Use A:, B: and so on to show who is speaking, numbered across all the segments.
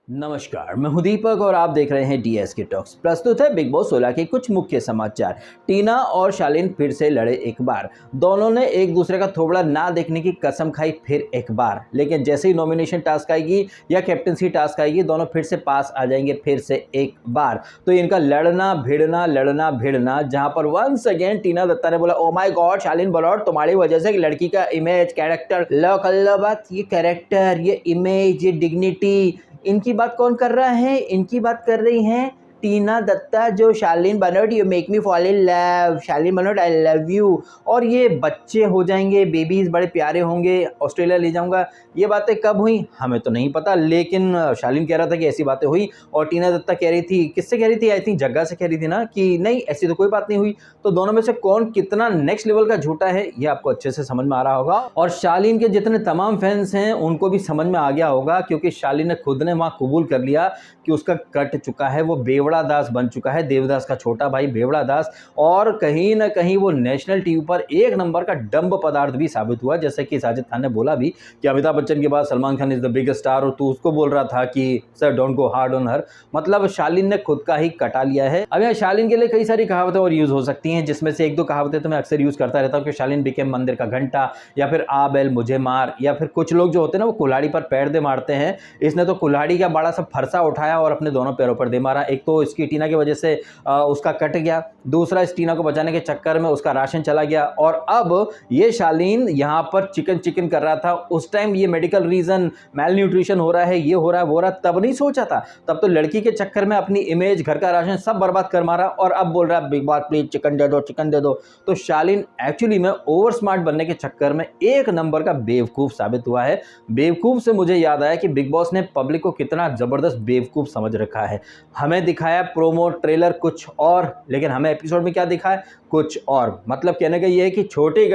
A: नमस्कार, मैं हूं दीपक और आप देख रहे हैं डीएसके टॉक्स। प्रस्तुत है बिग बॉस 16 के कुछ मुख्य समाचार। टीना और शालीन फिर से लड़े एक बार। दोनों ने एक दूसरे का थोबड़ा ना देखने की कसम खाई फिर एक बार, लेकिन जैसे ही नॉमिनेशन टास्क आएगी या कैप्टनसी टास्क आएगी दोनों फिर से पास आ जाएंगे फिर से एक बार। तो इनका लड़ना भिड़ना जहां पर वंस अगेन टीना दत्ता ने बोला, ओ माय गॉड शालीन बलौर, तुम्हारी वजह से लड़की का इमेज, कैरेक्टर, लो कर लो बात, ये कैरेक्टर, ये इमेज, ये डिग्निटी, इनकी बात कौन कर रहा है? इनकी बात कर रही हैं टीना दत्ता, जो Shalin Bhanot, you make me fall in love, Shalin Bhanot I love you. और ये बच्चे हो जाएंगे, बेबीज बड़े प्यारे होंगे, ऑस्ट्रेलिया ले जाऊंगा। ये बातें कब हुई हमें तो नहीं पता, लेकिन शालीन कह रहा था कि ऐसी बातें हुई और टीना दत्ता कह रही थी, किससे कह रही थी? आई थिंक जग्गा से कह रही थी ना कि नहीं ऐसी तो कोई बात नहीं हुई। तो दोनों में से कौन कितना नेक्स्ट लेवल का झूठा है ये आपको अच्छे से समझ में आ रहा होगा, और शालीन के जितने तमाम फैंस हैं उनको भी समझ में आ गया होगा, क्योंकि शालीन ने खुद ने वहां कबूल कर लिया कि उसका कट चुका है, वो बेवड़ा दास बन चुका है, देवदास का छोटा भाई बेवड़ा दास। और कहीं ना कहीं वो नेशनल टीवी पर एक नंबर का डंब पदार्थ भी साबित हुआ, जैसे कि साजिद खान ने बोला भी कि अमिताभ बच्चन के बाद Salman Khan is the biggest star, और तू उसको बोल रहा था कि sir don't go hard on her. मतलब शालीन ने खुद का ही कटा लिया है। अब यहाँ शालीन के लिए कई सारी कहावतें और यूज हो सकती हैं, जिसमें से एक दो कहावतें तो मैं अक्सर यूज करता रहता हूँ कि शालीन बिकेम मंदिर का घंटा, या फिर आ बैल मुझे मार, या फिर कुछ लोग जो होते हैं ना वो कुल्हाड़ी पर पैर दे मारते हैं। इसने तो कुल्हाड़ी का बड़ा सा फरसा उठाया और अपने दोनों पैरों पर दे मारा। एक तो इसकी टीना की वजह से उसका कट गया, दूसरा इस टीना को बचाने के चक्कर में उसका राशन चला गया, और अब ये शालीन यहाँ पर चिकन कर रहा था। उस टाइम ये मेडिकल रीजन, मैल न्यूट्रिशन हो रहा है, ये हो रहा है वो रहा, तब नहीं सोचा था। तब तो लड़की के चक्कर में अपनी इमेज, घर का राशन सब बर्बाद कर मारा, और अब बोल रहा है बिग बॉस प्लीज चिकन दे दो, चिकन दे दो। तो शालीन एक्चुअली में ओवर स्मार्ट बनने के चक्कर में एक नंबर का बेवकूफ साबित हुआ है। बेवकूफ से मुझे याद आया कि बिग बॉस ने पब्लिक को कितना जबरदस्त बेवकूफ समझ रखा है। हमें दिखाया प्रोमो ट्रेलर कुछ और, लेकिन हमें एपिसोड में क्या दिखाया कुछ और। मतलब कहने का ये है कि छोटी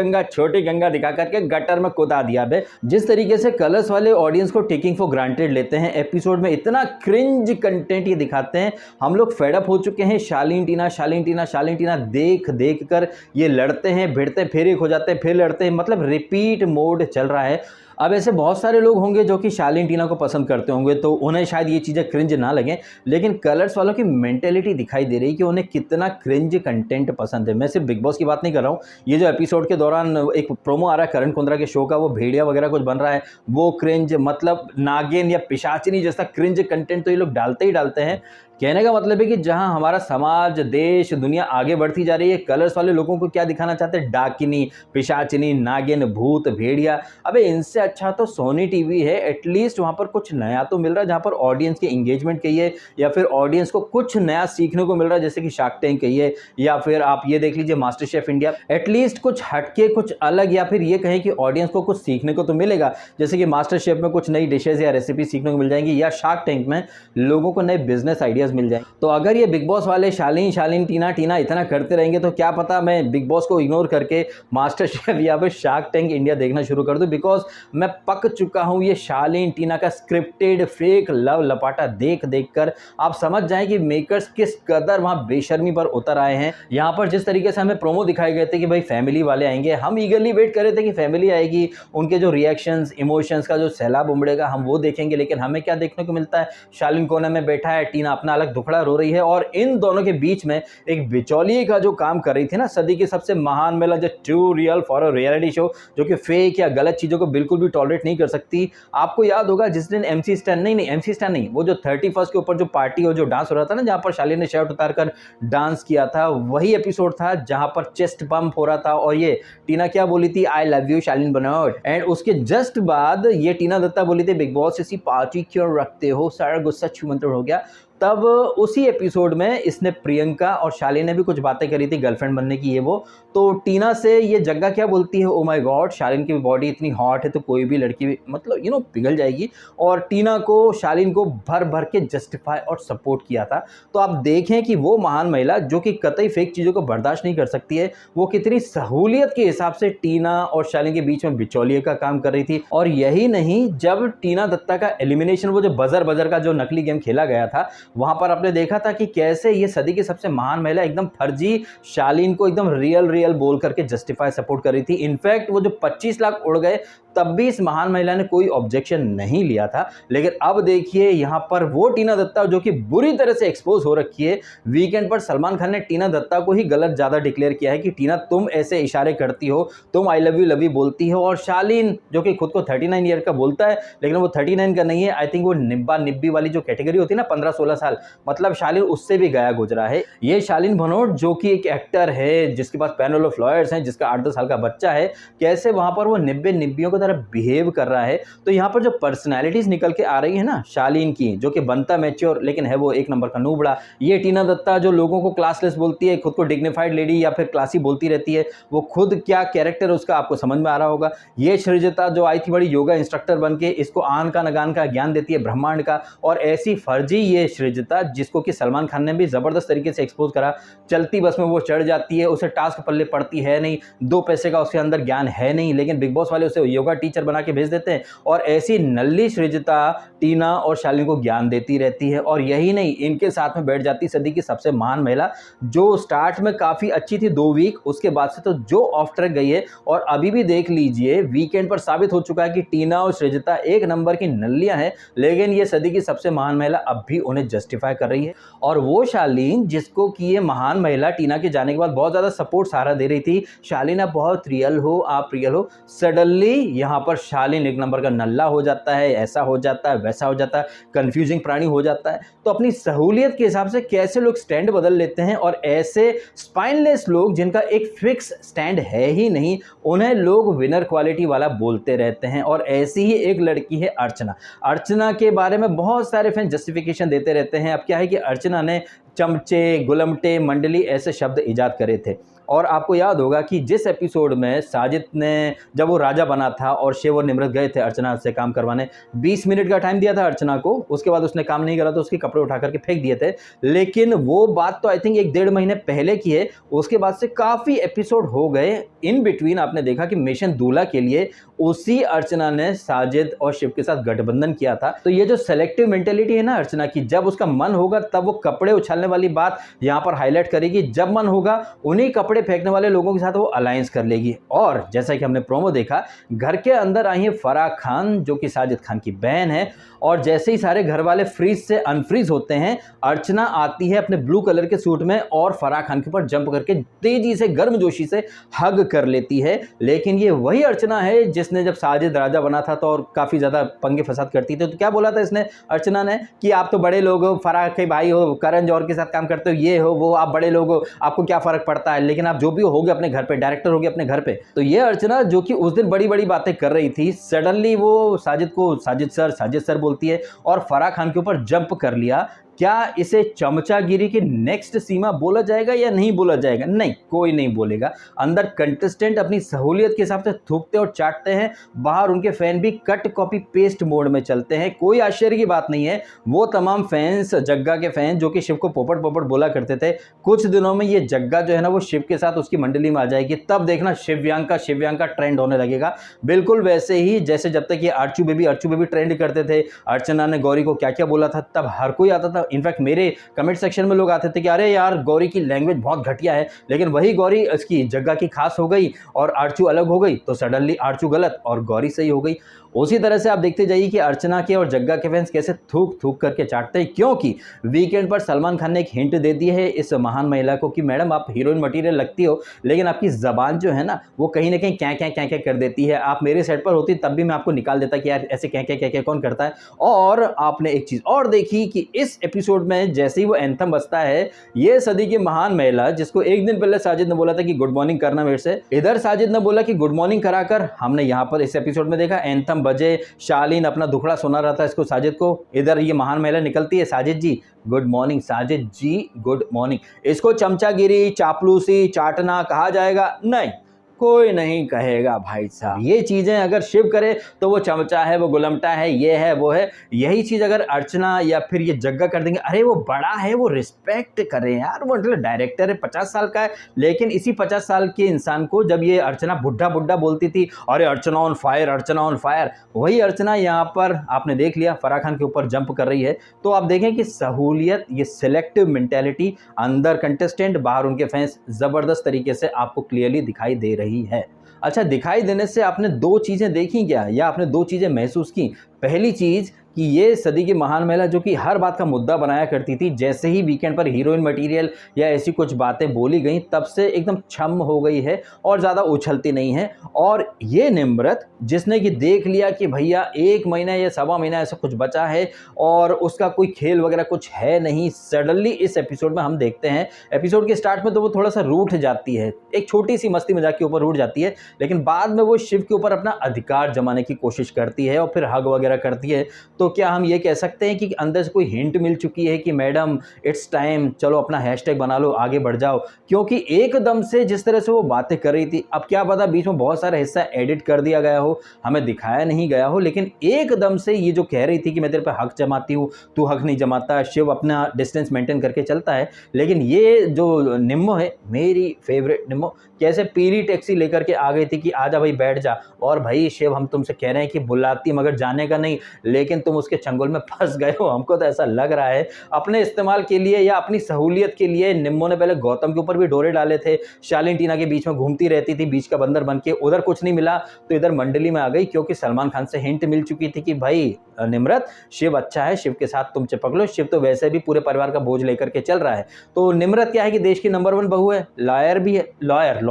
A: गंगा दिखा करके गटर में कुदा दिया बे। जिस तरीके से कलर्स वाले ऑडियंस को टेकिंग फॉर ग्रांटेड लेते हैं, एपिसोड में इतना क्रिंज कंटेंट ये दिखाते हैं, हम लोग फेड अप हो चुके हैं। शालीन टीना देख कर ये लड़ते हैं, भिड़ते फिर एक हो जाते हैं, फिर लड़ते हैं, मतलब रिपीट मोड चल रहा है। अब ऐसे बहुत सारे लोग होंगे जो कि शालीन टीना को पसंद करते होंगे, तो उन्हें शायद ये चीज़ें क्रिंज ना लगें, लेकिन कलर्स वालों की मेंटेलिटी दिखाई दे रही है कि उन्हें कितना क्रिंज कंटेंट पसंद है। मैं सिर्फ बिग बॉस की बात नहीं कर रहा हूँ, ये जो एपिसोड के दौरान एक प्रोमो आ रहा है करण कुंद्रा के शो का, वो भेड़िया वगैरह कुछ बन रहा है, वो क्रिंज, मतलब नागिन या पिशाचिनी जैसा क्रिंज कंटेंट तो ये लोग डालते ही डालते हैं। कहने का मतलब है कि जहां हमारा समाज, देश, दुनिया आगे बढ़ती जा रही है, कलर्स वाले लोगों को क्या दिखाना चाहते हैं? डाकिनी, पिशाचिनी, नागिन, भूत, भेड़िया। अबे इनसे अच्छा तो सोनी टीवी है, एटलीस्ट वहां पर कुछ नया तो मिल रहा है, जहां पर ऑडियंस के एंगेजमेंट कहिए या फिर ऑडियंस को कुछ नया सीखने को मिल रहा है, जैसे कि शार्क टैंक कहिए, या फिर आप ये देख लीजिए मास्टर शेफ इंडिया। एटलीस्ट कुछ हटके, कुछ अलग, या फिर ये कहें कि ऑडियंस को कुछ सीखने को तो मिलेगा, जैसे कि मास्टर शेफ में कुछ नई डिशेज या रेसिपी सीखने को मिल जाएंगी, या शार्क टैंक में लोगों को नए बिजनेस आइडियाज मिल जाए। तो अगर ये बिग बॉस वाले शालीन टीना इतना करते रहेंगे तो क्या पता मैं बिग बॉस को इग्नोर करके मास्टर शेफ या फिर शार्क टैंक इंडिया देखना शुरू कर दूं, बिकॉज मैं पक चुका हूं ये शालीन टीना का स्क्रिप्टेड फेक लव लपाटा देख कर। आप समझ जाएं कि मेकर्स किस कदर वहां बेशर्मी पर उतर आए हैं। यहां पर जिस तरीके से हमें प्रोमो दिखाए गए थे कि भाई फैमिली वाले आएंगे, हम ईगरली वेट कर रहे थे कि फैमिली आएगी, उनके जो रिएक्शंस, इमोशंस का जो सैलाब उमड़ेगा हम वो देखेंगे, लेकिन हमें क्या देखने को मिलता है? शालीन कोने में बैठा है, टीना अपना अलग दुखड़ा रो रही है, और इन दोनों के बीच में एक बिचौलिए का जो काम कर रही थी ना, सदी की सबसे महान महिला, जो true real for a reality show, जो कि फेक या गलत चीजों को बिल्कुल भी टॉलरेट नहीं कर सकती। आपको याद होगा जिस दिन एमसी स्टैन नहीं, वो जो 31 के ऊपर जो पार्टी और जो डांस हो रहा था ना, जहां पर शालीन ने शर्ट उतारकर डांस किया था, वही एपिसोड था जहां पर चेस्ट पंप हो रहा था, और ये टीना क्या बोली थी? I love you Shaleen Banot. And उसके जस्ट बाद ये टीना दत्ता बोली थी, बिग बॉस ऐसी पार्टी क्यों रखते हो? सारा गुस्सा छूमंतर हो गया। तब उसी एपिसोड में इसने प्रियंका और शालीन ने भी कुछ बातें करी थी गर्लफ्रेंड बनने की, ये वो। तो टीना से ये जग्गा क्या बोलती है, ओ माय गॉड शालीन की बॉडी इतनी हॉट है तो कोई भी लड़की मतलब पिघल जाएगी, और टीना को, शालीन को भर के जस्टिफाई और सपोर्ट किया था। तो आप देखें कि वो महान महिला जो कि कतई फेक चीज़ों को बर्दाश्त नहीं कर सकती है, वो कितनी सहूलियत के हिसाब से टीना और शालीन के बीच में बिचौलिए का काम कर रही थी। और यही नहीं, जब टीना दत्ता का एलिमिनेशन, वो जो बजर का जो नकली गेम खेला गया था, वहां पर आपने देखा था कि कैसे ये सदी की सबसे महान महिला एकदम फर्जी शालीन को एकदम रियल बोल करके जस्टिफाई सपोर्ट कर रही थी। इनफैक्ट वो जो 25 लाख उड़ गए तब भी इस महान महिला ने कोई ऑब्जेक्शन नहीं लिया था। लेकिन अब देखिए यहाँ पर वो टीना दत्ता जो कि बुरी तरह से एक्सपोज हो रखी है। वीकेंड पर सलमान खान ने टीना दत्ता को ही गलत ज़्यादा डिक्लेयर किया है कि टीना तुम ऐसे इशारे करती हो, तुम आई लव यू बोलती हो। और शालीन जो कि खुद को 39 ईयर का बोलता है, लेकिन वो 39 का नहीं है। आई थिंक वो निब्बा निब्बी वाली जो कैटेगरी होती है ना, 15-16 साल, मतलब शालीन उससे भी गया गुजरा है। ये शालीन भनोट जो कि एक एक्टर है जिसके पास पैनल ऑफ लॉयर्स हैं, जिसका 8-10 साल का बच्चा है, कैसे वहां पर वो निब्बे निब्बियों की तरह बिहेव कर रहा है। तो यहाँ पर जो पर्सनैलिटीज निकल के आ रही है ना शालीन की, जो कि बनता मैच्योर लेकिन है वो एक नंबर का नूबड़ा। ये टीना दत्ता जो लोगों को क्लासलेस बोलती है, खुद को डिग्निफाइड लेडी या फिर क्लासी बोलती रहती है, वो खुद क्या कैरेक्टर है उसका आपको समझ में आ रहा होगा। ये सृजता जो आई थी बड़ी योगा इंस्ट्रक्टर बन के, इसको आन का नगान का ज्ञान देती है ब्रह्मांड का। और ऐसी फर्जी ये सृजता जिसको कि सलमान खान ने भी जबरदस्त तरीके से एक्सपोज करा। चलती बस में वो चढ़ जाती है, उसे टास्क पल्ले पड़ती है नहीं, 2 पैसे का उसके अंदर ज्ञान है नहीं, लेकिन बिग बॉस वाले उसे योगा टीचर बना के भेज देते हैं। और ऐसी नल्ली सृजता टीना और शालीन को ज्ञान देती रहती है। और यही नहीं, इनके साथ में बैठ जाती सदी की सबसे महान महिला, जो स्टार्ट में काफी अच्छी थी 2 वीक, उसके बाद से तो जो ऑफ ट्रैक गई है। और अभी भी देख लीजिए वीकेंड पर साबित हो चुका है कि टीना और सृजता एक नंबर की नल्लियां हैं, लेकिन ये सदी की सबसे महान महिला अब भी उन्हें जस्टिफाई कर रही है। और वो शालीन जिसको कि ये महान महिला टीना के जाने के बाद बहुत ज्यादा सपोर्ट सहारा दे रही थी, शालीन आप बहुत रियल हो, आप रियल हो, सडनली यहाँ पर शालीन एक नंबर का नल्ला हो जाता है, ऐसा हो जाता है, वैसा हो जाता है, कंफ्यूजिंग प्राणी हो जाता है। तो अपनी सहूलियत के हिसाब से कैसे लोग स्टैंड बदल लेते हैं, और ऐसे स्पाइनलेस लोग जिनका एक फिक्स स्टैंड है ही नहीं, उन्हें लोग विनर क्वालिटी वाला बोलते रहते हैं। और ऐसी ही एक लड़की है अर्चना। अर्चना के बारे में बहुत सारे फैन जस्टिफिकेशन देते रहते हैं। अब क्या है कि अर्चना ने चमचे, गुलमटे, मंडली ऐसे शब्द इजाद करे थे। और आपको याद होगा कि जिस एपिसोड में साजिद ने, जब वो राजा बना था और शिव और निमृत गए थे अर्चना से काम करवाने, 20 मिनट का टाइम दिया था अर्चना को, उसके बाद उसने काम नहीं करा तो उसके कपड़े उठा करके फेंक दिए थे। लेकिन वो बात तो आई थिंक 1-1.5 महीने पहले की है। उसके बाद से काफ़ी एपिसोड हो गए। इन बिटवीन आपने देखा कि मिशन दूल्हा के लिए उसी अर्चना ने साजिद और शिव के साथ गठबंधन किया था। तो ये जो सेलेक्टिव मेंटेलिटी है ना अर्चना की, जब उसका मन होगा तब वो कपड़े उछालने वाली बात यहाँ पर हाईलाइट करेगी, जब मन होगा उन्हीं कपड़े फेंकने वाले लोगों के साथ वो अलायंस कर लेगी। और जैसा कि हमने प्रोमो देखा, घर के अंदर आई है फराह खान जो कि साजिद खान की बहन है। और जैसे ही सारे घर वाले फ्रीज से अनफ्रीज होते हैं, अर्चना आती है अपने ब्लू कलर के सूट में और फराह खान के ऊपर जंप करके तेजी से गर्मजोशी से हग कर लेती है। लेकिन ये वही अर्चना है जिसने जब साजिद राजा बना था तो और काफी ज्यादा पंगे फसाद करती थी, तो क्या बोला था इसने अर्चना ने कि आप तो बड़े लोग हो, फराह के भाई हो, करण जौहर के साथ काम करते हो, ये हो वो, आप बड़े लोग हो, आपको क्या फर्क पड़ता है, लेकिन आप जो भी हो गए अपने घर पे, डायरेक्टर हो गए अपने घर पे। तो ये अर्चना जो कि उस दिन बड़ी बड़ी बातें कर रही थी, सडनली वो साजिद को साजिद सर बोलती है और फराह खान के ऊपर जंप कर लिया। क्या इसे चमचागिरी की नेक्स्ट सीमा बोला जाएगा या नहीं बोला जाएगा? नहीं, कोई नहीं बोलेगा। अंदर कंटेस्टेंट अपनी सहूलियत के हिसाब से थूकते और चाटते हैं, बाहर उनके फैन भी कट कॉपी पेस्ट मोड में चलते हैं। कोई आश्चर्य की बात नहीं है। वो तमाम फैंस, जग्गा के फैन जो कि शिव को पोपट पोपट बोला करते थे, कुछ दिनों में ये जग्गा जो है ना वो शिव के साथ उसकी मंडली में आ जाएगी। तब देखना शिव्यांका ट्रेंड होने लगेगा, बिल्कुल वैसे ही जैसे जब तक ये अर्चू बेबी ट्रेंड करते थे। अर्चना ने गौरी को क्या क्या बोला था, तब हर कोई आता था। इनफैक्ट मेरे कमेंट सेक्शन में लोग आते थे कि अरे यार गौरी की लैंग्वेज बहुत घटिया है, लेकिन वही गौरी इसकी जग्गा की खास हो गई और आरचू अलग हो गई, तो सडनली आरचू गलत और गौरी सही हो गई। उसी तरह से आप देखते जाइए कि अर्चना के और जग्गा के फैंस कैसे थूक थूक करके चाटते हैं, क्योंकि वीकेंड पर सलमान खान ने एक हिंट दे दी है इस महान महिला को कि मैडम आप हीरोइन मटेरियल लगती हो, लेकिन आपकी जबान जो है ना वो कहीं ना कहीं क्या कर देती है। आप मेरे सेट पर होती तब भी मैं आपको निकाल देता कि यार ऐसे क्या कौन करता है। और आपने एक चीज और देखी कि इस एपिसोड में जैसे ही वो एंथम बजता है, ये सदी की महान महिला जिसको एक दिन पहले साजिद ने बोला था कि गुड मॉर्निंग करना मेरे से, इधर साजिद ने बोला कि गुड मॉर्निंग कराकर हमने यहाँ पर इस एपिसोड में देखा एंथम बजे, शालीन अपना दुखड़ा सुना रहा था इसको साजिद को, इधर ये महान महिला निकलती है, साजिद जी गुड मॉर्निंग, साजिद जी गुड मॉर्निंग। इसको चमचागिरी, चापलूसी, चाटना कहा जाएगा? नहीं, कोई नहीं कहेगा भाई साहब। ये चीजें अगर शिव करे तो वो चमचा है, वो गुलमटा है, ये है वो है। यही चीज अगर अर्चना या फिर ये जग्गा कर देंगे, अरे वो बड़ा है, वो रिस्पेक्ट करें यार, वो मतलब डायरेक्टर है, 50 साल का है। लेकिन इसी 50 साल के इंसान को जब ये अर्चना बुढ़ा बोलती थी, अरे Archana on fire, Archana on fire, वही अर्चना यहाँ पर आपने देख लिया फराह खान के ऊपर जंप कर रही है। तो आप देखें कि सहूलियत, ये सिलेक्टिव मेंटेलिटी, अंदर कंटेस्टेंट बाहर उनके फैंस, जबरदस्त तरीके से आपको क्लियरली दिखाई दे रही है। अच्छा, दिखाई देने से आपने 2 चीज़ें देखी क्या, या आपने 2 चीज़ें महसूस की? पहली चीज़ कि ये सदी की महान महिला जो कि हर बात का मुद्दा बनाया करती थी, जैसे ही वीकेंड पर हीरोइन मटीरियल या ऐसी कुछ बातें बोली गई, तब से एकदम छम हो गई है और ज़्यादा उछलती नहीं है। और ये निम्रत, जिसने कि देख लिया कि भैया 1 महीना या सवा महीना ऐसा कुछ बचा है और उसका कोई खेल वगैरह कुछ है नहीं, सडनली इस एपिसोड में हम देखते हैं, एपिसोड के स्टार्ट में तो वो थोड़ा-सा रूठ जाती है, एक छोटी-सी मस्ती मज़ाक के ऊपर रूठ जाती है, लेकिन बाद में वो शिव के ऊपर अपना अधिकार जमाने की कोशिश करती है और फिर हग वगैरह करती है। तो क्या हम ये कह सकते हैं कि अंदर से कोई हिंट मिल चुकी है कि मैडम इट्स टाइम, चलो अपना हैशटैग बना लो, आगे बढ़ जाओ? क्योंकि एकदम से जिस तरह से वो बातें कर रही थी, अब क्या पता बीच में बहुत सारा हिस्सा एडिट कर दिया गया हो, हमें दिखाया नहीं गया हो, लेकिन एकदम से ये जो कह रही थी कि मैं तेरे पे हक जमाती हूँ, तू हक नहीं जमाता, शिव अपना डिस्टेंस मेंटेन करके चलता है। लेकिन ये जो निम्मो है, मेरी फेवरेट निम्मो, कैसे पीली टैक्सी लेकर के आ गई थी कि आजा भाई बैठ जा, और भाई शिव हम तुमसे कह रहे हैं कि बुलाती मगर जाने का नहीं, लेकिन तुम उसके चंगुल में फंस गए हो। हमको तो ऐसा लग रहा है अपने इस्तेमाल के लिए या अपनी सहूलियत के लिए निम्मो ने पहले गौतम के ऊपर भी डोरे डाले थे, शालीन टीना के बीच में घूमती रहती थी बीच का बंदर बन के, उधर कुछ नहीं मिला तो इधर मंडली में आ गई, क्योंकि सलमान खान से हिंट मिल चुकी थी कि भाई निम्रत, शिव अच्छा है, शिव के साथ तुम चिपक लो, शिव तो वैसे भी पूरे परिवार का बोझ लेकर के चल रहा है। तो निम्रत क्या है कि देश की नंबर 1 बहू है, लॉयर भी है, लॉयर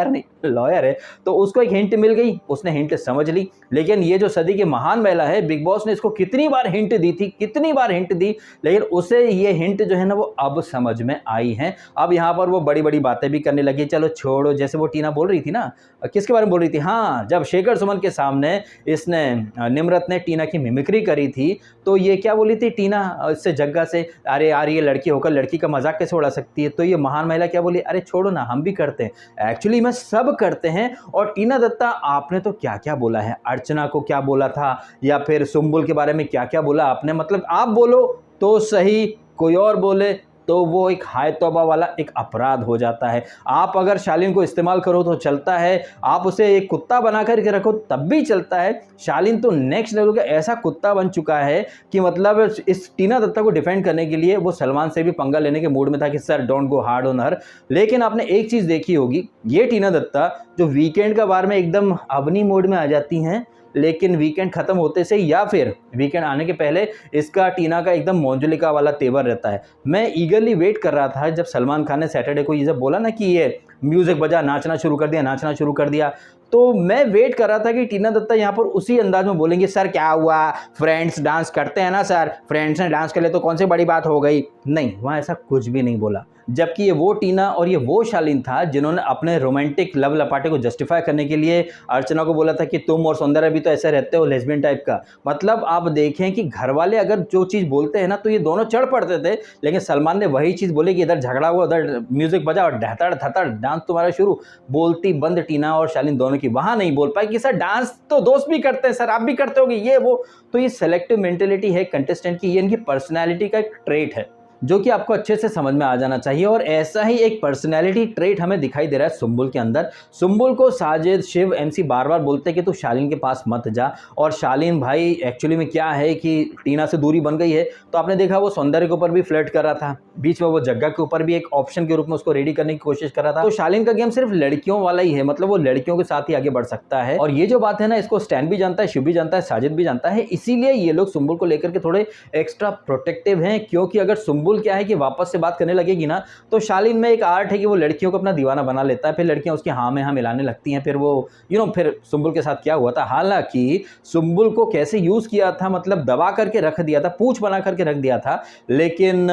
A: नहीं, लॉयर है, तो उसको एक हिंट मिल गई, उसने हिंट समझ ली। लेकिन ये जो सदी की महान महिला है, बिग बॉस ने इसको कितनी बार हिंट दी थी, कितनी बार हिंट दी, लेकिन उसे ये हिंट जो है ना वो अब समझ में आई है। अब यहाँ पर वो बड़ी बड़ी बातें भी करने लगी, चलो छोड़ो, जैसे वो टीना बोल रही थी ना, किसके बारे में बोल रही थी, हाँ, जब शेखर सुमन के सामने इसने निम्रत ने टीना की मिमिक्री करी थी, तो ये क्या बोली थी टीना इससे, जग्गा से, अरे यार ये लड़की होकर लड़की का मजाक कैसे उड़ा सकती है? तो ये महान महिला क्या बोली, अरे छोड़ो ना, हम भी करते हैं, एक्चुअली में सब करते हैं। और टीना दत्ता, आपने तो क्या क्या बोला है, अर्चना को क्या बोला था, या फिर सुम्बुल के बारे में क्या क्या बोला आपने, मतलब आप बोलो तो सही, कोई और बोले तो वो एक हाय तौबा वाला एक अपराध हो जाता है। आप अगर शालीन को इस्तेमाल करो तो चलता है, आप उसे एक कुत्ता बना करके रखो तब भी चलता है। शालीन तो नेक्स्ट लेवल का ऐसा कुत्ता बन चुका है कि मतलब इस टीना दत्ता को डिफेंड करने के लिए वो सलमान से भी पंगा लेने के मूड में था कि sir don't go hard on her. लेकिन आपने एक चीज़ देखी होगी, ये टीना दत्ता जो वीकेंड का बार में एकदम अवनी मोड में आ जाती हैं, लेकिन वीकेंड खत्म होते से या फिर वीकेंड आने के पहले इसका टीना का एकदम मोंजुलिका वाला तेवर रहता है। मैं ईगरली वेट कर रहा था जब सलमान खान ने सैटरडे को ये जब बोला ना कि ये म्यूजिक बजा, नाचना शुरू कर दिया, नाचना शुरू कर दिया, तो मैं वेट कर रहा था कि टीना दत्ता यहाँ पर उसी अंदाज में बोलेंगे, सर क्या हुआ, फ्रेंड्स डांस करते हैं ना सर, फ्रेंड्स ने डांस कर ले तो कौन सी बड़ी बात हो गई। नहीं, वहाँ ऐसा कुछ भी नहीं बोला, जबकि ये वो टीना और ये वो शालीन था जिन्होंने अपने रोमांटिक लव लपाटे को जस्टिफाई करने के लिए अर्चना को बोला था कि तुम और सौंदर्य भी तो ऐसे रहते हो, लेस्बियन टाइप का। मतलब आप देखें कि घर वाले अगर जो चीज़ बोलते हैं ना तो ये दोनों चढ़ पड़ते थे, लेकिन सलमान ने वही चीज़ बोली कि इधर झगड़ा हुआ, उधर म्यूजिक बजा और धड़ धड़ डांस तुम्हारा शुरू, बोलती बंद टीना और शालीन दोनों की। वहाँ नहीं बोल पाई कि सर डांस तो दोस्त भी करते हैं, सर आप भी करते होगे, ये वो। तो ये सेलेक्टिव मेंटेलिटी है कंटेस्टेंट की, ये इनकी पर्सनैलिटी का एक ट्रेट है जो कि आपको अच्छे से समझ में आ जाना चाहिए। और ऐसा ही एक पर्सनैलिटी ट्रेट हमें दिखाई दे रहा है सुम्बुल के अंदर। सुम्बुल को साजिद, शिव, एमसी बार बार बोलते हैं कि तू शालीन के पास मत जा, और शालीन भाई एक्चुअली में क्या है कि टीना से दूरी बन गई है, तो आपने देखा वो सौंदर्य के ऊपर भी फ्लर्ट कर रहा था, बीच में वो जग्गा के ऊपर भी एक ऑप्शन के रूप में उसको रेडी करने की कोशिश कर रहा था। तो शालीन का गेम सिर्फ लड़कियों वाला ही है, मतलब वो लड़कियों के साथ ही आगे बढ़ सकता है। और ये जो बात है ना, इसको स्टैन भी जानता है, शिव भी जानता है, साजिद भी जानता है, इसीलिए ये लोग सुम्बुल को लेकर के थोड़े एक्स्ट्रा प्रोटेक्टिव हैं। क्योंकि अगर सुम्बुल क्या है कि वापस से बात करने लगेगी ना, तो शालीन में एक आर्ट है कि वो लड़कियों को अपना दीवाना बना लेता है, फिर लड़कियां उसके हाँ में हाँ मिलाने लगती हैं, फिर वो फिर सुम्बुल के साथ क्या हुआ था, हालांकि सुम्बुल को कैसे यूज किया था, मतलब दबा करके रख दिया था, पूंछ बना करके रख दिया था। लेकिन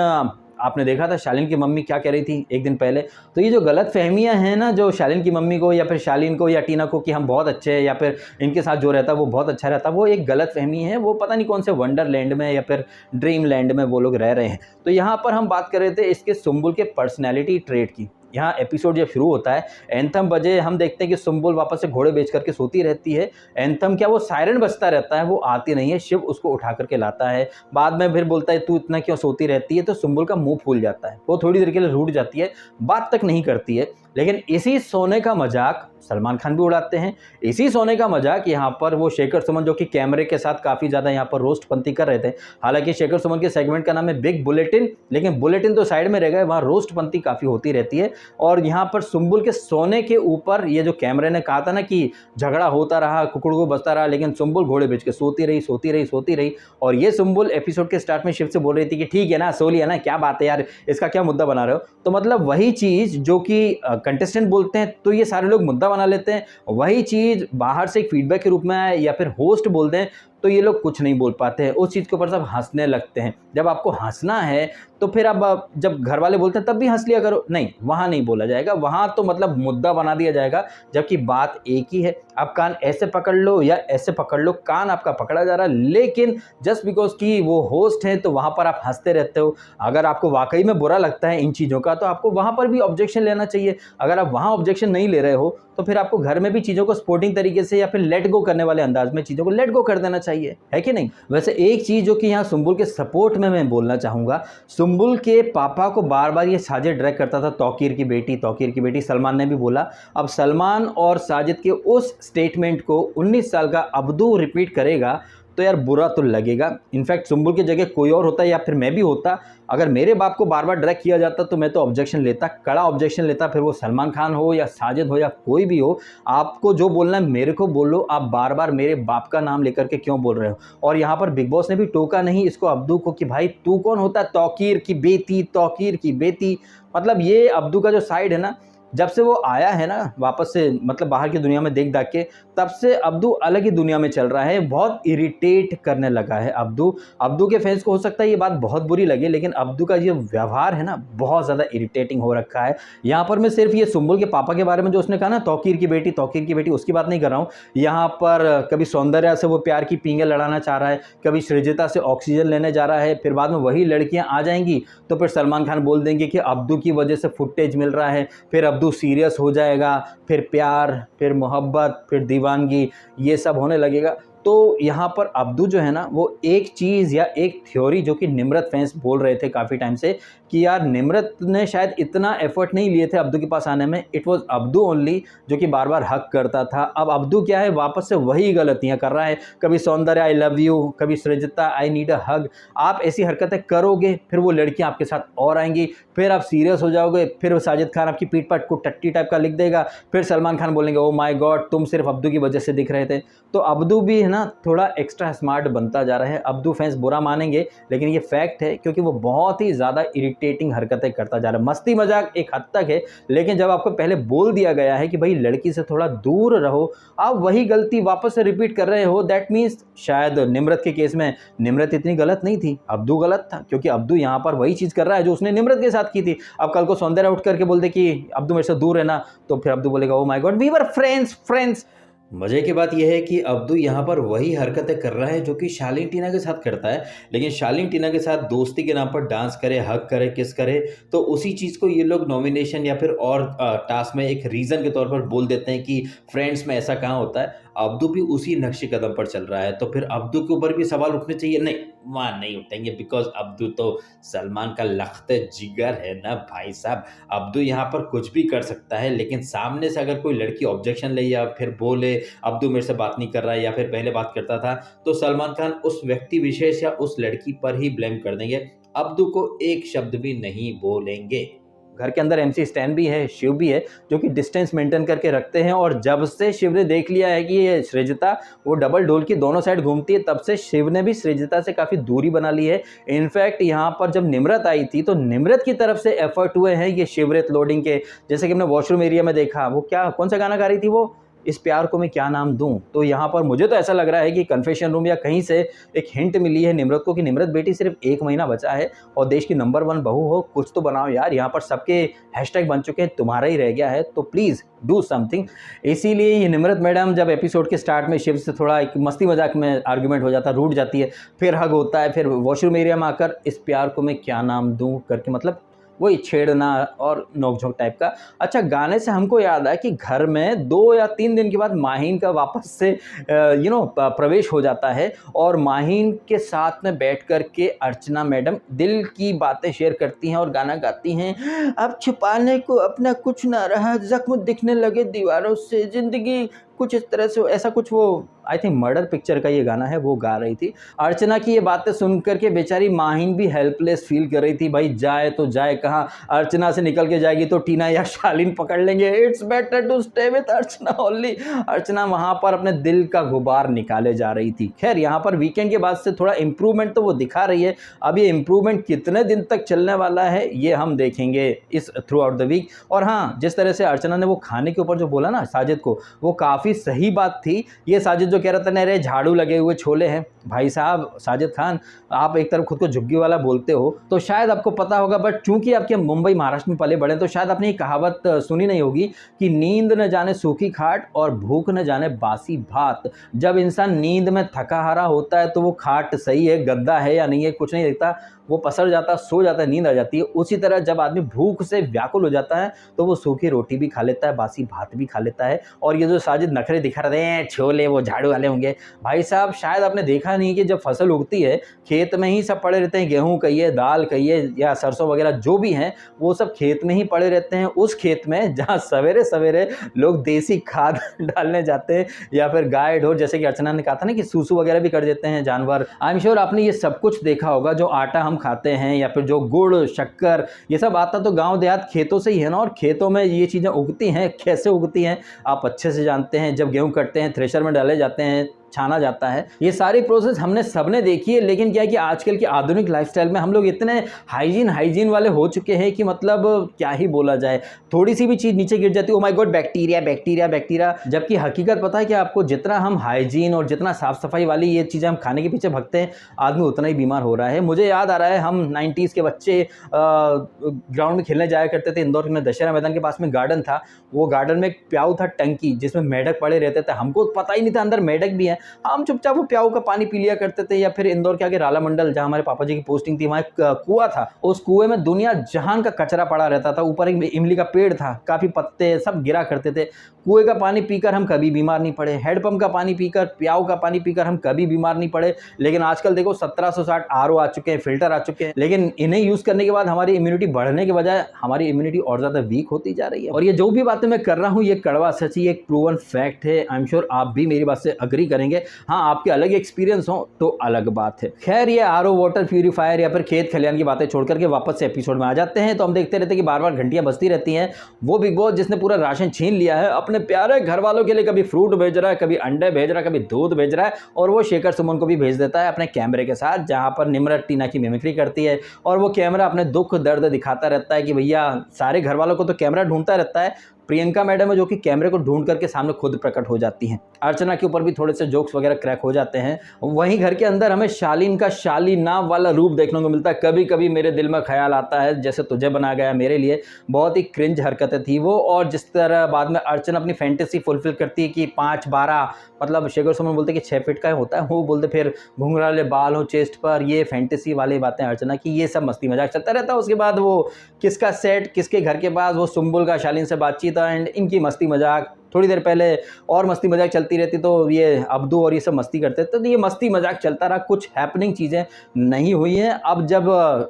A: आपने देखा था शालीन की मम्मी क्या कह रही थी एक दिन पहले। तो ये जो गलत फहमियाँ हैं ना, जो शालीन की मम्मी को या फिर शालीन को या टीना को कि हम बहुत अच्छे हैं या फिर इनके साथ जो रहता है वो बहुत अच्छा रहता है, वो एक गलत फहमी है। वो पता नहीं कौन से वंडरलैंड में या फिर ड्रीम लैंड में वो लोग रह रहे हैं। तो यहाँ पर हम बात कर रहे थे इसके सुम्बुल के पर्सनैलिटी ट्रेट की। यहाँ एपिसोड जब शुरू होता है, एंथम बजे, हम देखते हैं कि सुम्बुल वापस से घोड़े बेच करके सोती रहती है। एंथम क्या, वो सायरन बजता रहता है, वो आती नहीं है, शिव उसको उठा करके लाता है। बाद में फिर बोलता है तू इतना क्यों सोती रहती है, तो सुम्बुल का मुंह फूल जाता है, वो थोड़ी देर के लिए रूठ जाती है, बात तक नहीं करती है। लेकिन इसी सोने का मजाक सलमान खान भी उड़ाते हैं। इसी सोने का मजाक यहाँ पर वो शेखर सुमन, जो कि कैमरे के साथ काफ़ी ज़्यादा यहाँ पर रोस्टपंती कर रहे थे। हालांकि शेखर सुमन के सेगमेंट का नाम है बिग बुलेटिन, लेकिन बुलेटिन तो साइड में रह गए, वहाँ रोस्टपंती काफ़ी होती रहती है। और यहाँ पर सुंबुल के सोने के ऊपर ये जो कैमरे ने कहा था ना कि झगड़ा होता रहा, कुकुड़ को बजता रहा, लेकिन सुंबुल घोड़े बेच के सोती रही। और ये सुंबुल एपिसोड के स्टार्ट में शिव से बोल रही थी कि ठीक है ना, सो लिया ना, क्या बात है यार, इसका क्या मुद्दा बना रहे हो। तो मतलब वही चीज़ जो कि कंटेस्टेंट बोलते हैं तो ये सारे लोग मुद्दा बना लेते हैं, वही चीज़ बाहर से एक फीडबैक के रूप में आए या फिर होस्ट बोलते हैं तो ये लोग कुछ नहीं बोल पाते हैं, उस चीज़ के ऊपर सब हंसने लगते हैं। जब आपको हंसना है तो फिर अब जब घर वाले बोलते हैं तब भी हंस लिया करो, नहीं वहाँ नहीं बोला जाएगा, वहाँ तो मतलब मुद्दा बना दिया जाएगा, जबकि बात एक ही है। आप कान ऐसे पकड़ लो या ऐसे पकड़ लो, कान आपका पकड़ा जा रहा है, लेकिन जस्ट बिकॉज कि वो होस्ट है तो वहाँ पर आप हंसते रहते हो। अगर आपको वाकई में बुरा लगता है इन चीज़ों का तो आपको वहाँ पर भी ऑब्जेक्शन लेना चाहिए। अगर आप वहाँ ऑब्जेक्शन नहीं ले रहे हो तो फिर आपको घर में भी चीज़ों को स्पोर्टिंग तरीके से या फिर लेट गो करने वाले अंदाज में चीज़ों को लेट गो कर देना चाहिए, है कि नहीं। वैसे एक चीज़ जो कि यहाँ सुंबुल के सपोर्ट में मैं बोलना चाहूँगा, सुंबुल के पापा को बार बार ये साजिद ड्रैग करता था, तौकीर की बेटी। सलमान ने भी बोला, अब सलमान और साजिद के उस स्टेटमेंट को 19 साल का अब्दू रिपीट करेगा तो यार बुरा तो लगेगा। इनफैक्ट सुंबुल की जगह कोई और होता या फिर मैं भी होता, अगर मेरे बाप को बार बार ड्रैग किया जाता तो मैं तो ऑब्जेक्शन लेता, कड़ा ऑब्जेक्शन लेता, फिर वो सलमान खान हो या साजिद हो या कोई भी हो। आपको जो बोलना है मेरे को बोलो, आप बार बार मेरे बाप का नाम लेकर के क्यों बोल रहे हो। और यहाँ पर बिग बॉस ने भी टोका नहीं इसको अब्दू को कि भाई तू कौन होता है, तौकीर की बेटी। मतलब ये अब्दू का जो साइड है ना, जब से वो आया है ना वापस से, मतलब बाहर की दुनिया में देख के, तब से अब्दू अलग ही दुनिया में चल रहा है, बहुत इरिटेट करने लगा है अब्दू के फैंस को हो सकता है ये बात बहुत बुरी लगे, लेकिन अब्दू का ये व्यवहार है ना बहुत ज़्यादा इरिटेटिंग हो रखा है। यहाँ पर मैं सिर्फ ये सुंबुल के पापा के बारे में जो उसने कहा ना, तौकीर की बेटी, उसकी बात नहीं कर रहा हूँ। यहाँ पर कभी सौंदर्या से वो प्यार की पींगे लड़ाना चाह रहा है, कभी सृजिता से ऑक्सीजन लेने जा रहा है, फिर बाद में वही लड़कियाँ आ जाएंगी तो फिर सलमान खान बोल देंगे कि अब्दू की वजह से फुटेज मिल रहा है, फिर अब्दू सीरियस हो जाएगा, फिर प्यार, फिर मोहब्बत, फिर दीवानगी, ये सब होने लगेगा। तो यहाँ पर अब्दू जो है ना, वो एक चीज़ या एक थ्योरी जो कि निम्रत फैंस बोल रहे थे काफ़ी टाइम से कि यार निम्रत ने शायद इतना एफर्ट नहीं लिए थे अब्दू के पास आने में, इट वाज अब्दू ओनली जो कि बार बार हक करता था। अब अब्दू क्या है, वापस से वही गलतियाँ कर रहा है, कभी सौंदर्य आई लव यू, कभी सृजिता आई नीड अ हग। आप ऐसी हरकतें करोगे फिर वो लड़कियाँ आपके साथ और आएंगी, फिर आप सीरियस हो जाओगे, फिर साजिद खान आपकी पीठ पर को टट्टी टाइप का लिख देगा, फिर सलमान खान बोलेंगे ओ माय गॉड तुम सिर्फ अब्दू की वजह से दिख रहे थे। तो अब्दू भी है ना थोड़ा एक्स्ट्रा स्मार्ट बनता जा रहा है। अब्दू फैंस बुरा मानेंगे लेकिन ये फैक्ट है, क्योंकि वो बहुत ही ज़्यादा इरिटेटिंग हरकतें करता जा रहा है। मस्ती मजाक एक हद तक है, लेकिन जब आपको पहले बोल दिया गया है कि भाई लड़की से थोड़ा दूर रहो, आप वही गलती वापस से रिपीट कर रहे हो, दैट मीन्स शायद निम्रत के केस में निम्रत इतनी गलत नहीं थी, अब्दू गलत था, क्योंकि अब्दू यहाँ पर वही चीज़ कर रहा है जो उसने निम्रत के साथ की थी। अब कल को सौंदर्य उठ करके बोल दे कि अब्दू मेरे से दूर है ना, तो फिर अब्दू बोलेगा oh my God we were friends. मजे की बात यह है कि अब्दू यहाँ पर वही हरकतें कर रहा है जो कि शालीन टीना के साथ करता है, लेकिन शालीन टीना के साथ दोस्ती के नाम पर डांस करे, हक करे, किस करे, तो उसी चीज़ को ये लोग नॉमिनेशन या फिर और टास्क में एक रीज़न के तौर पर बोल देते हैं कि फ्रेंड्स में ऐसा कहाँ होता है। अब्दू भी उसी नक्शे कदम पर चल रहा है, तो फिर अब्दू के ऊपर भी सवाल उठने चाहिए। नहीं, वहाँ नहीं उठेंगे, बिकॉज अब्दू तो सलमान का लख्ते जिगर है ना भाई साहब। अब्दू यहाँ पर कुछ भी कर सकता है, लेकिन सामने से अगर कोई लड़की ऑब्जेक्शन ले या फिर बोले अब्दू मेरे से बात नहीं कर रहा है या फिर पहले बात करता था, तो सलमान खान उस व्यक्ति विशेष या उस लड़की पर ही ब्लेम कर देंगे, अब्दू को एक शब्द भी नहीं बोलेंगे। घर के अंदर MC स्टैन भी है, शिव भी है, जो कि डिस्टेंस मेंटेन करके रखते हैं। और जब से शिव ने देख लिया है कि ये सृजिता वो डबल डोल की दोनों साइड घूमती है, तब से शिव ने भी सृजिता से काफ़ी दूरी बना ली है। इनफैक्ट यहाँ पर जब निम्रत आई थी तो निम्रत की तरफ से एफर्ट हुए हैं ये शिवरेत लोडिंग के, जैसे कि हमने वॉशरूम एरिया में देखा, वो क्या कौन सा गाना गा रही थी वो, इस प्यार को मैं क्या नाम दूं। तो यहाँ पर मुझे तो ऐसा लग रहा है कि कन्फेशन रूम या कहीं से एक हिंट मिली है निम्रत को कि निम्रत बेटी सिर्फ 1 महीना बचा है और देश की नंबर 1 बहू हो, कुछ तो बनाओ यार। यहाँ पर सबके हैशटैग बन चुके हैं, तुम्हारा ही रह गया है, तो प्लीज़ डू समथिंग। इसीलिए ये निम्रत मैडम जब एपिसोड के स्टार्ट में शिव से थोड़ा एक मस्ती मजाक में आर्ग्यूमेंट हो जाता है, रूठ जाती है, फिर हग होता है, फिर वॉशरूम एरिया में आकर इस प्यार को मैं क्या नाम दूँ करके, मतलब वही छेड़ना और नोक-झोंक टाइप का। अच्छा, गाने से हमको याद आया कि घर में 2 या 3 दिन के बाद माहीन का वापस से प्रवेश हो जाता है और माहीन के साथ में बैठ कर के अर्चना मैडम दिल की बातें शेयर करती हैं और गाना गाती हैं। अब छुपाने को अपना कुछ ना रहा, ज़ख्म दिखने लगे दीवारों से, ज़िंदगी कुछ इस तरह से, ऐसा कुछ वो आई थिंक मर्डर पिक्चर का ये गाना है, वो गा रही थी। अर्चना की ये बातें सुन कर के बेचारी माहीन भी हेल्पलेस फील कर रही थी। भाई जाए तो जाए कहाँ, अर्चना से निकल के जाएगी तो टीना या शालीन पकड़ लेंगे। It's better to stay with Archana only. Archana वहाँ पर अपने दिल का गुबार निकाले जा रही थी। खैर, यहाँ पर वीकेंड के बाद से थोड़ा इम्प्रूवमेंट तो वो दिखा रही है। अब ये इम्प्रूवमेंट कितने दिन तक चलने वाला है ये हम देखेंगे इस थ्रू आउट द वीक। और हाँ, जिस तरह से अर्चना ने वो खाने के ऊपर जो बोला ना साजिद को, वो काफ़ी सही बात थी। ये साजिद जो कह रहा था ना, अरे झाड़ू लगे हुए छोले हैं, भाई साहब साजिद खान, आप एक तरफ खुद को झुग्गी वाला बोलते हो तो शायद आपको पता होगा, बट चूंकि आपके मुंबई महाराष्ट्र में पले बड़े तो शायद आपने ये कहावत सुनी नहीं होगी कि नींद न जाने सूखी खाट और भूख न जाने बासी भात। जब इंसान नींद में थका हारा होता है तो वो खाट सही है, गद्दा है या नहीं है कुछ नहीं दिखता, वो पसर जाता, सो जाता है, नींद आ जाती है। उसी तरह जब आदमी भूख से व्याकुल हो जाता है तो वो सूखी रोटी भी खा लेता है, बासी भात भी खा लेता है। और ये जो साजिद नखरे दिखा रहे हैं, छोले वो झाड़ू वाले होंगे, भाई साहब शायद आपने देखा नहीं कि जब फसल उगती है खेत में ही सब पड़े रहते हैं, गेहूं कहिए, दाल कहिए या सरसों वगैरह जो भी हैं, वो सब खेत में ही पड़े रहते हैं। उस खेत में जहाँ सवेरे सवेरे लोग देसी खाद डालने जाते हैं या फिर गाय ढोर, जैसे कि अर्चना ने कहा था ना कि सूसू वगैरह भी कर देते हैं जानवर। आई एम श्योर आपने ये सब कुछ देखा होगा। जो आटा हम खाते हैं या फिर जो गुड़ शक्कर ये सब आता तो गांव देहात खेतों से ही है ना, और खेतों में ये चीज़ें उगती हैं। कैसे उगती हैं आप अच्छे से जानते हैं। जब गेहूं कटते हैं, थ्रेशर में डाले जाते हैं, छाना जाता है, ये सारी प्रोसेस हमने सबने देखी है। लेकिन क्या है कि आजकल की आधुनिक लाइफस्टाइल में हम लोग इतने हाइजीन वाले हो चुके हैं कि मतलब क्या ही बोला जाए, थोड़ी सी भी चीज़ नीचे गिर जाती है, ओ my God bacteria bacteria bacteria. जबकि हकीकत पता है कि आपको, जितना हम हाइजीन और जितना साफ सफाई वाली ये चीज़ें हम खाने के पीछे भगते हैं, आदमी उतना ही बीमार हो रहा है। मुझे याद आ रहा है, हम 90s के बच्चे ग्राउंड में खेलने जाया करते थे। इंदौर में दशहरा मैदान के पास में गार्डन था, वो गार्डन में एक प्याऊ था टंकी, जिसमें मेढक पड़े रहते थे। हमको पता ही नहीं था अंदर मेढक भी है, हम चुपचाप वो प्याऊ का पानी पी लिया करते थे। या फिर इंदौर के आगे राला मंडल, जहाँ हमारे पापा जी की पोस्टिंग थी, वहाँ एक कुआं था, उस कुएं में दुनिया जहान का कचरा पड़ा रहता था। ऊपर एक इमली का पेड़ था, काफी पत्ते सब गिरा करते थे। कुएं का पानी पीकर हम कभी बीमार नहीं पड़े, हैंडपंप का पानी पीकर, प्याऊ का पानी पीकर हम कभी बीमार नहीं पड़े। लेकिन आजकल देखो 1760 RO आ चुके हैं, फिल्टर आ चुके हैं, लेकिन इन्हें यूज करने के बाद हमारी इम्यूनिटी बढ़ने के बजाय हमारी इम्यूनिटी और ज्यादा वीक होती जा रही है। और ये जो भी बातें मैं कर रहा हूँ, ये कड़वा सच ही एक प्रूवन फैक्ट है। आई एम श्योर आप भी मेरी बात से अग्री करेंगे। हाँ, आपके अलग एक्सपीरियंस हो तो अलग बात है। खैर, ये RO वाटर प्यूरिफायर या फिर खेत खलियान की बातें छोड़ करके वापस से एपिसोड में आ जाते हैं। तो हम देखते रहते हैं कि बार बार घंटियां बजती रहती हैं। वो बिग बॉस जिसने पूरा राशन छीन लिया है अपने प्यारे घर वालों के लिए, कभी फ्रूट भेज रहा है, कभी अंडे भेज रहा है, कभी दूध भेज रहा है, और वो शेखर सुमन को भी भेज देता है अपने कैमरे के साथ, जहां पर निम्रत टीना की मिमिक्री करती है। और वो कैमरा अपने दुख दर्द दिखाता रहता है कि भैया सारे घर वालों को तो कैमरा ढूंढता रहता है। प्रियंका मैडम है जो कि कैमरे को ढूंढ करके सामने खुद प्रकट हो जाती हैं। अर्चना के ऊपर भी थोड़े से जोक्स वगैरह क्रैक हो जाते हैं। वहीं घर के अंदर हमें शालीन का शालीना वाला रूप देखने को मिलता है। कभी कभी मेरे दिल में ख्याल आता है जैसे तुझे बना गया मेरे लिए, बहुत ही क्रिंज हरकतें थी वो। और जिस तरह बाद में अर्चना अपनी फैंटेसी फुलफिल करती है कि 5'12", मतलब शेखर सुमन बोलते कि 6 फीट का होता है, वो बोलते फिर घुंघरा वाले बाल हो चेस्ट पर, ये फैंटेसी वाली बातें अर्चना की, ये सब मस्ती मजाक चलता रहता है। उसके बाद वो किसका सेट, किसके घर के पास, वो सुम्बुल का शालीन से बातचीत एंड इनकी मस्ती मजाक, थोड़ी देर पहले और मस्ती मजाक चलती रहती, तो ये अब्दू और ये सब मस्ती करते थे, तो ये मस्ती मजाक चलता रहा, कुछ हैपनिंग चीज़ें नहीं हुई हैं। अब जब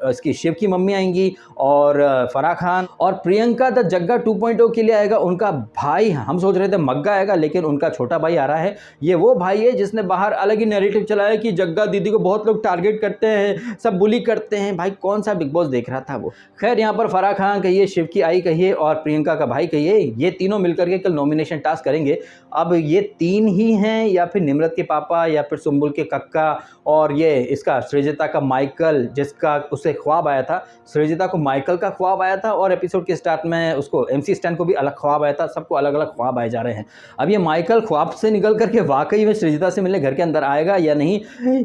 A: इसकी शिव की मम्मी आएंगी और फराह खान और प्रियंका द जग्गा 2.0 के लिए आएगा उनका भाई, हम सोच रहे थे मग्गा आएगा, लेकिन उनका छोटा भाई आ रहा है। ये वो भाई है जिसने बाहर अलग ही नैरेटिव चलाया कि जग्गा दीदी को बहुत लोग टारगेट करते हैं, सब बुली करते हैं। भाई कौन सा बिग बॉस देख रहा था वो। खैर, यहाँ पर फराह खान कहिए, शिव की आई कहिए और प्रियंका का भाई कहिए, ये तीनों मिलकर के कल नॉमिनेशन टास्क करेंगे। अब ये 3 ही हैं या फिर निम्रत के पापा या फिर सुम्बुल के कक्का और ये इसका सृजिता का माइकल, जिसका उसे ख्वाब आया था। सृजिता को माइकल का ख्वाब आया था और एपिसोड के स्टार्ट में उसको MC स्टैन को भी अलग ख्वाब आया था। सबको अलग अलग ख्वाब आए जा रहे हैं। अब ये माइकल ख्वाब से निकल करके वाकई में सृजिता से मिलने घर के अंदर आएगा या नहीं,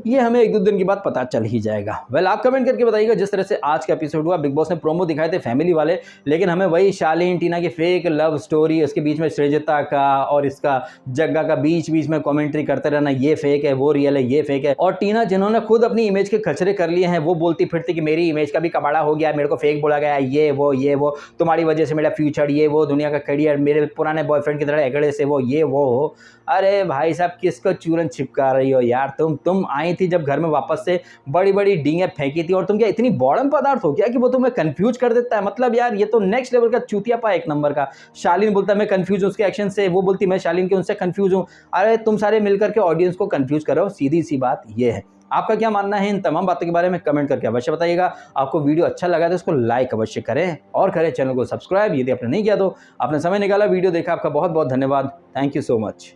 A: ये हमें 1-2 दिन के बाद पता चल ही जाएगा। वेल, आप कमेंट करके बताइएगा। जिस तरह से आज का एपिसोड हुआ, बिग बॉस ने प्रोमो दिखाए थे फैमिली वाले, लेकिन हमें वही शालीन टीना की फेक लव स्टोरी, उसके बीच में सृजिता श्वेता का और इसका जग्गा का बीच बीच में कमेंट्री करते रहना, ये फेक है, वो रियल है, ये फेक है। और टीना जिन्होंने खुद अपनी इमेज के खचरे कर लिए हैं, वो बोलती फिरती कि मेरी इमेज का भी कबाड़ा हो गया, मेरे को फेक बोला गया, ये वो तुम्हारी वजह से मेरा फ्यूचर, ये वो दुनिया का करियर, मेरे पुराने बॉयफ्रेंड की तरह एगड़े से वो, ये वो हो। अरे भाई साहब, किसको चूरन छिपका रही हो यार? तुम आई थी जब घर में वापस से, बड़ी बड़ी डींगे फेंकी थी, और तुम क्या इतनी बॉडम पदार्थ हो क्या कि वो तुम्हें कंफ्यूज कर देता है? मतलब यार, ये तो नेक्स्ट लेवल का चूतियापा एक नंबर का। शालीन बोलता मैं कंफ्यूज हूं उसके एक्शन से, वो बोलती मैं शालीन के उनसे कंफ्यूज हूं। अरे तुम सारे मिलकर के ऑडियंस को कंफ्यूज करो, सीधी सी बात ये है। आपका क्या मानना है इन तमाम बातों के बारे में? कमेंट करके अवश्य बताइएगा। आपको वीडियो अच्छा लगा तो इसको लाइक अवश्य करें और करें चैनल को सब्सक्राइब यदि आपने नहीं किया तो। आपने समय निकाला, वीडियो देखा, आपका बहुत बहुत धन्यवाद। Thank you so much.